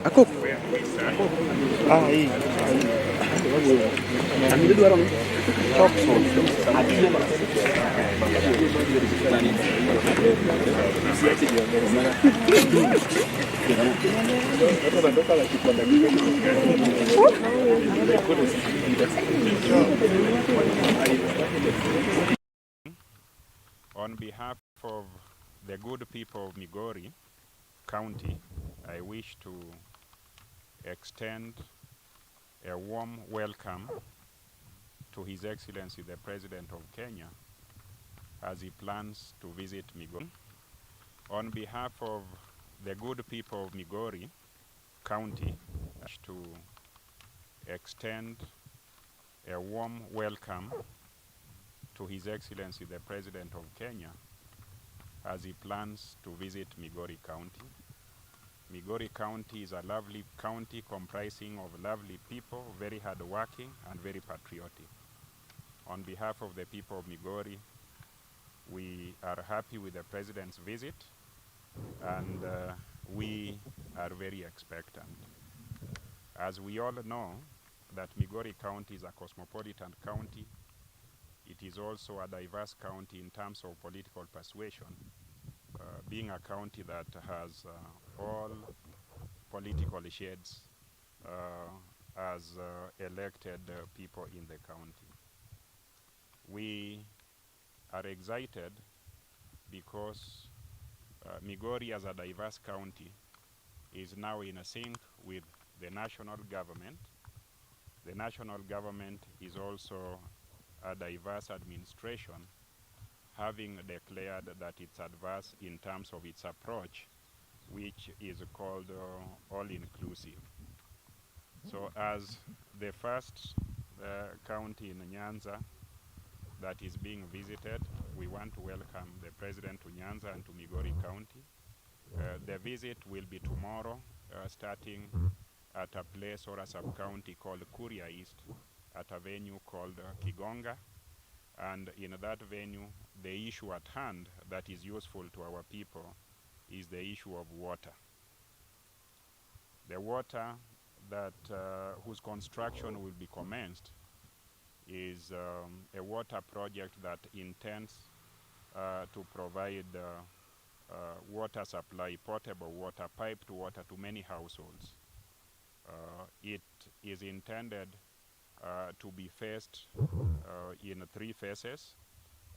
Ako. Ah, hii. Chop On behalf of the good people of Migori County, I wish to extend a warm welcome to His Excellency the President of Kenya as he plans to visit Migori. On behalf of the good people of Migori County, I wish to extend a warm welcome to His Excellency the President of Kenya as he plans to visit Migori County. Migori County is a lovely county comprising of lovely people, very hardworking and very patriotic. On behalf of the people of Migori, we are happy with the President's visit and we are very expectant. As we all know that Migori County is a cosmopolitan county, it is also a diverse county in terms of political persuasion, being a county that has all political shades as elected people in the county. We are excited because Migori as a diverse county is now in sync with the national government. The national government is also a diverse administration, having declared that it's adverse in terms of its approach, which is called all-inclusive. So as the first county in NYANZA that is being visited, we want to welcome the President to NYANZA and to Migori County. The visit will be tomorrow, starting at a place or a sub-county called Kuria East, at a venue called Kigonga. And in that venue, the issue at hand that is useful to our people is the issue of water. The water that whose construction will be commenced is a water project that intends to provide water supply, potable water, piped water to many households. It is intended to be phased in 3 phases,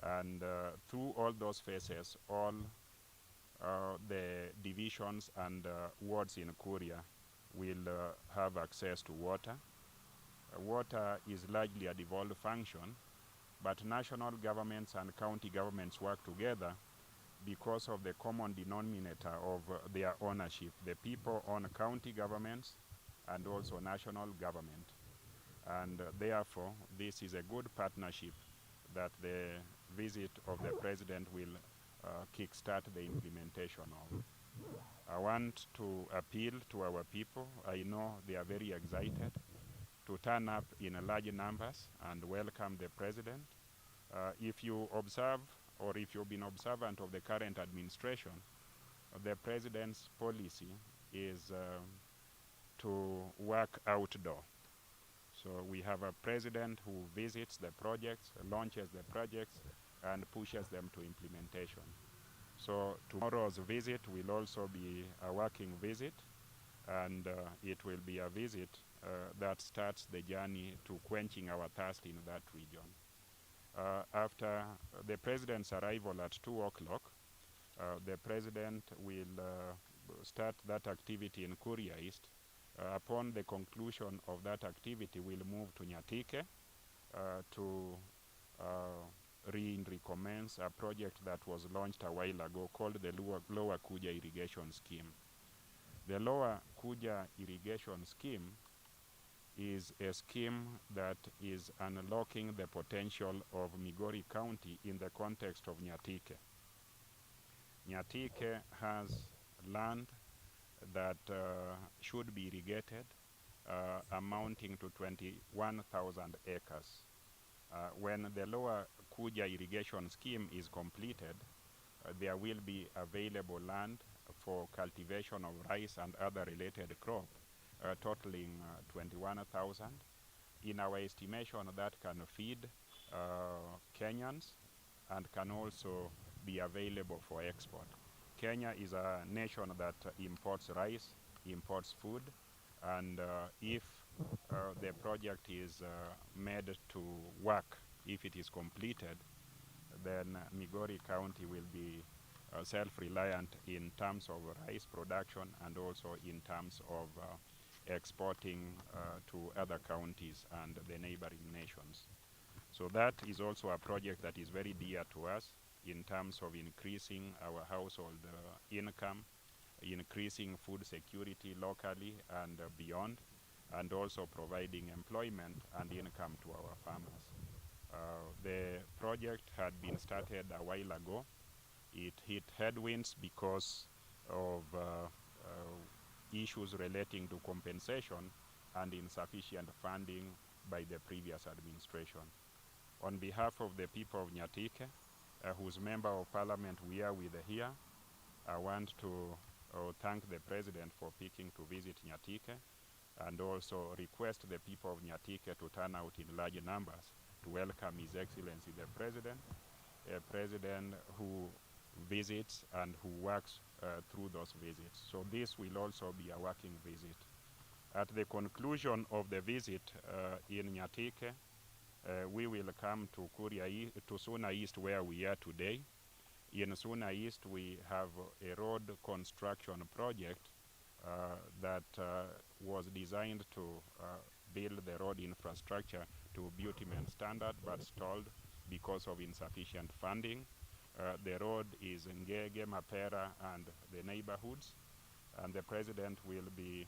and through all those phases, all the divisions and wards in Kuria will have access to water. Water is largely a devolved function, but national governments and county governments work together because of the common denominator of their ownership. The people own county governments and also national government. And therefore, this is a good partnership that the visit of the President will kickstart the implementation of. I want to appeal to our people. I know they are very excited to turn up in large numbers and welcome the President. If you observe, or if you've been observant of the current administration, the President's policy is to work outdoor. So we have a President who visits the projects, launches the projects, and pushes them to implementation. So tomorrow's visit will also be a working visit, and it will be a visit that starts the journey to quenching our thirst in that region. After the President's arrival at 2 o'clock, the President will start that activity in Kuria East. Upon the conclusion of that activity, we'll move to Nyatike to recommence a project that was launched a while ago called the Lower Kuja Irrigation Scheme. The Lower Kuja Irrigation Scheme is a scheme that is unlocking the potential of Migori County in the context of Nyatike. Nyatike has land that should be irrigated, amounting to 21,000 acres. When the Lower Kuja irrigation scheme is completed, there will be available land for cultivation of rice and other related crop, totaling 21,000. In our estimation, that can feed Kenyans and can also be available for export. Kenya is a nation that imports rice, imports food, and if the project is made to work, if it is completed, then Migori County will be self-reliant in terms of rice production and also in terms of exporting to other counties and the neighboring nations. So that is also a project that is very dear to us in terms of increasing our household income, increasing food security locally and beyond, and also providing employment and income to our farmers. The project had been started a while ago. It hit headwinds because of issues relating to compensation and insufficient funding by the previous administration. On behalf of the people of Nyatike, whose member of parliament we are with here, I want to thank the president for picking to visit Nyatike and also request the people of Nyatike to turn out in large numbers to welcome His Excellency the President, a president who visits and who works through those visits. So this will also be a working visit. At the conclusion of the visit in Nyatike, we will come to Suna East where we are today. In Suna East we have a road construction project that was designed to build the road infrastructure to bitumen standard but stalled because of insufficient funding. The road is Ngege, Mapera and the neighborhoods, and the president will be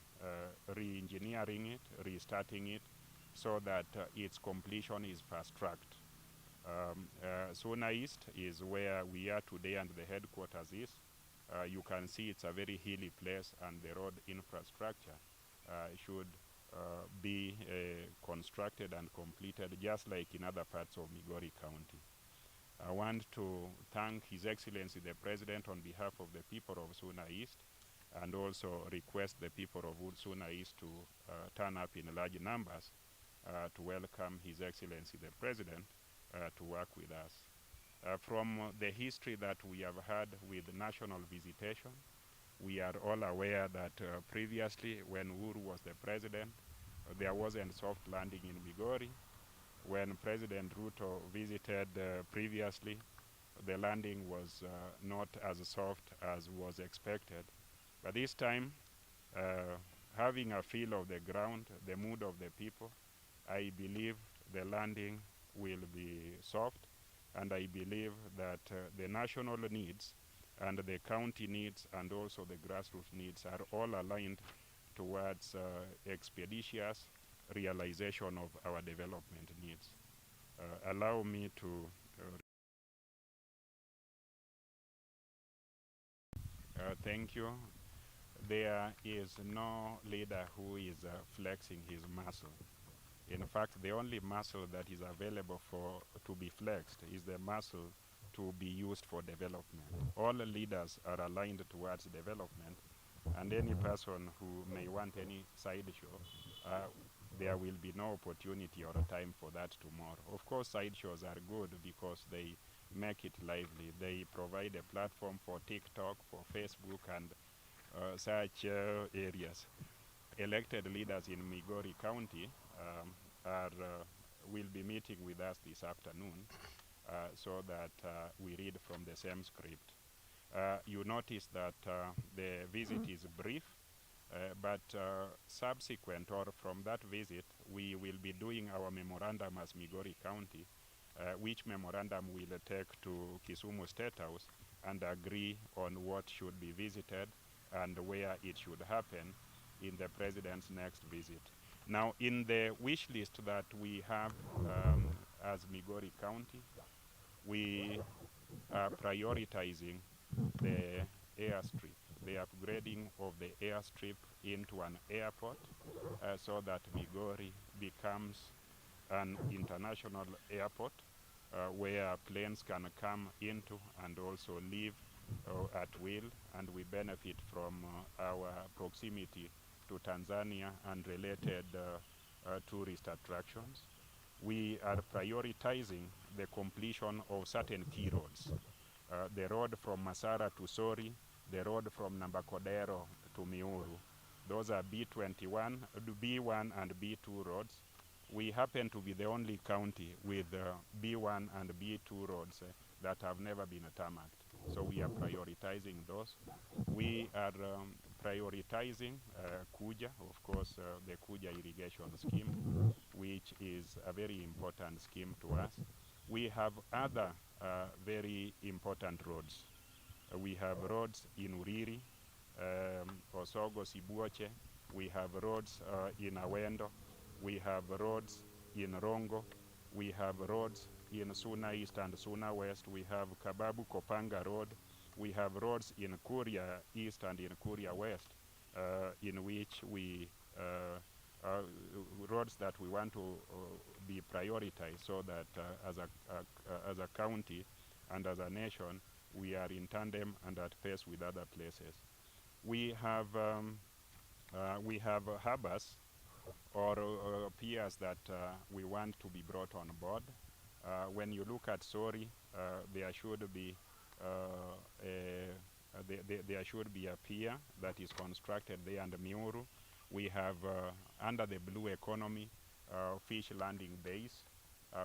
re-engineering it, restarting it, so that its completion is fast-tracked. Suna East is where we are today and the headquarters is. You can see it's a very hilly place and the road infrastructure should be constructed and completed just like in other parts of Migori County. I want to thank His Excellency the President on behalf of the people of Suna East and also request the people of Suna East to turn up in large numbers to welcome His Excellency the President to work with us. From the history that we have had with national visitation, we are all aware that previously when Uhuru was the president, there wasn't soft landing in Migori. When President RUTO visited previously, the landing was not as soft as was expected. But this time, having a feel of the ground, the mood of the people, I believe the landing will be soft, and I believe that the national needs and the county needs and also the grassroots needs are all aligned towards expeditious realization of our development needs. Allow me to thank you. There is no leader who is flexing his muscle. In fact, the only muscle that is available to be flexed is the muscle to be used for development. All leaders are aligned towards development, and any person who may want any sideshow, there will be no opportunity or time for that tomorrow. Of course, sideshows are good because they make it lively. They provide a platform for TikTok, for Facebook, and such areas. Elected leaders in Migori County will be meeting with us this afternoon so that we read from the same script. You notice that the visit is brief, but subsequent or from that visit, we will be doing our memorandum as Migori County, which memorandum will take to Kisumu State House and agree on what should be visited and where it should happen in the president's next visit. Now, in the wish list that we have as Migori County, we are prioritizing the airstrip, the upgrading of the airstrip into an airport so that Migori becomes an international airport where planes can come into and also leave at will, and we benefit from our proximity to Tanzania and related tourist attractions. We are prioritizing the completion of certain key roads. The road from Masara to Sori, the road from Nambakodero to Miuru. Those are B21, B1 and B2 roads. We happen to be the only county with B1 and B2 roads that have never been tarmacked. So we are prioritizing those. We are prioritizing Kuja, of course, the Kuja irrigation scheme, which is a very important scheme to us. We have other very important roads. We have roads in Uriri, Osogo, Sibuoche. We have roads in Awendo. We have roads in Rongo. We have roads in Suna East and Suna West. We have Kababu Kopanga Road. We have roads in Kuria East and in Kuria West, in which we roads that we want to be prioritized, so that as a county and as a nation, we are in tandem and at pace with other places. We have harbors or piers that we want to be brought on board. When you look at Sori, there should be there should be a pier that is constructed there, and Miuru. We have under the blue economy fish landing bays,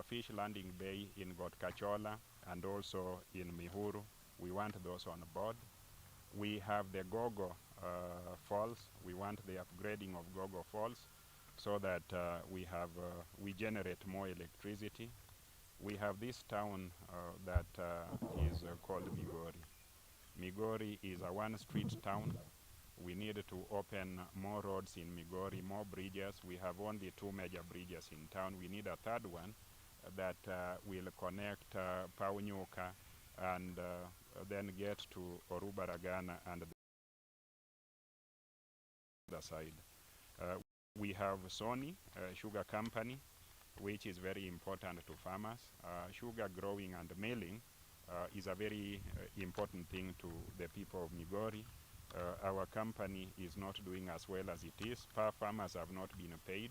fish landing bay in Gotkachola and also in Mihuru. We want those on board. We have the Gogo Falls. We want the upgrading of Gogo Falls so that we generate more electricity. We have this town that is called Migori. Migori is a one-street town. We need to open more roads in Migori, more bridges. We have only 2 major bridges in town. We need a third one that will connect Paunyuka and then get to Orubaragana and the other side. We have Sony Sugar Company, which is very important to farmers. Sugar growing and milling is a very important thing to the people of Migori. Our company is not doing as well as it is. Farmers have not been paid.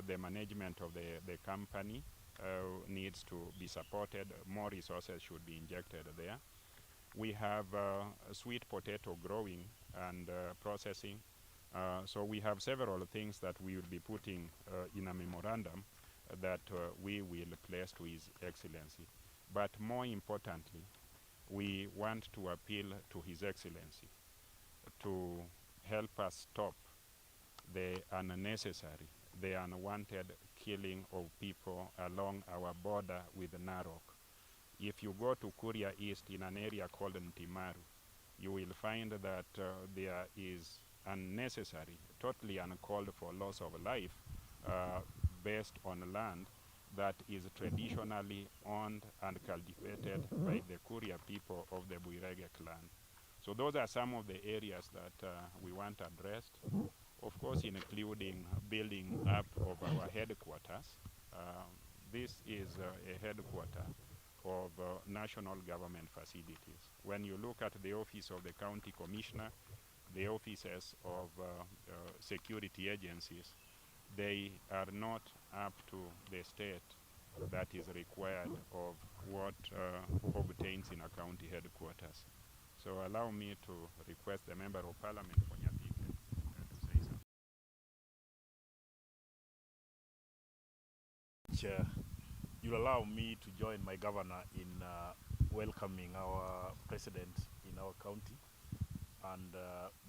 The management of the company needs to be supported. More resources should be injected there. We have sweet potato growing and processing. So we have several things that we will be putting in a memorandum that we will place to His Excellency. But more importantly, we want to appeal to His Excellency to help us stop the unnecessary, the unwanted killing of people along our border with Narok. If you go to Kuria East in an area called Ntimaru, you will find that there is unnecessary, totally uncalled for loss of life based on land that is traditionally owned and cultivated by the Kuria people of the Buirege clan. So those are some of the areas that we want addressed, of course including building up of our headquarters. This is a headquarter of national government facilities. When you look at the office of the county commissioner, the offices of security agencies, they are not up to the state that is required of what obtains in a county headquarters. So allow me to request the Member of Parliament for Nyapike to say something. Chair, you'll allow me to join my governor in welcoming our president in our county and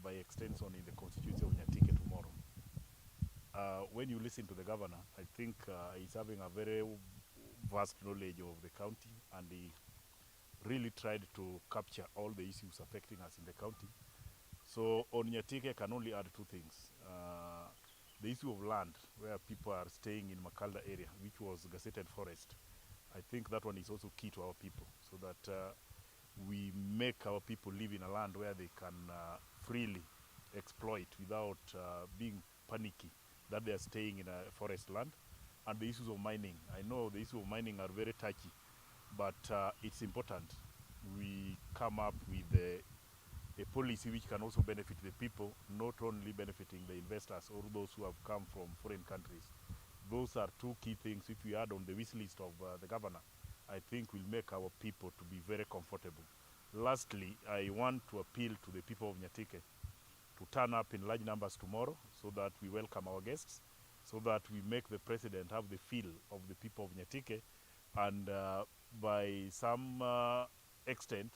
by extension in the constituency of Nyatike tomorrow. When you listen to the governor, I think he's having a very vast knowledge of the county, and he really tried to capture all the issues affecting us in the county. So on Nyatike, I can only add 2 things. The issue of land, where people are staying in Makalda area, which was gazetted forest. I think that one is also key to our people, so that we make our people live in a land where they can freely exploit without being panicky that they are staying in a forest land. And the issues of mining. I know the issues of mining are very touchy, but it's important we come up with a policy which can also benefit the people, not only benefiting the investors or those who have come from foreign countries. Those are two key things. If we add on the wish list of the governor, I think will make our people to be very comfortable. Lastly, I want to appeal to the people of Nyatike to turn up in large numbers tomorrow so that we welcome our guests, so that we make the president have the feel of the people of Nyatike, and by some extent,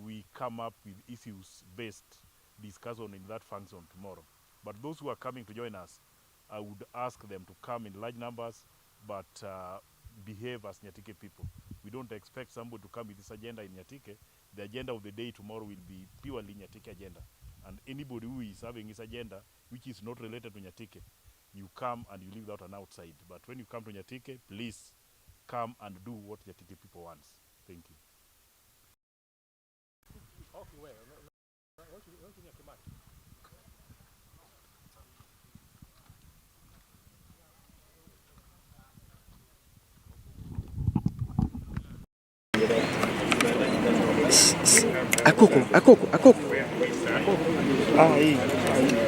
we come up with issues-based discussion in that function tomorrow. But those who are coming to join us, I would ask them to come in large numbers, but behave as Nyatike people. We don't expect somebody to come with this agenda in Nyatike. The agenda of the day tomorrow will be purely Nyatike agenda. And anybody who is having his agenda, which is not related to Nyatike, you come and you leave that on outside. But when you come to Nyatike, please come and do what Nyatike people want. Thank you. Akoko. Ah, hii.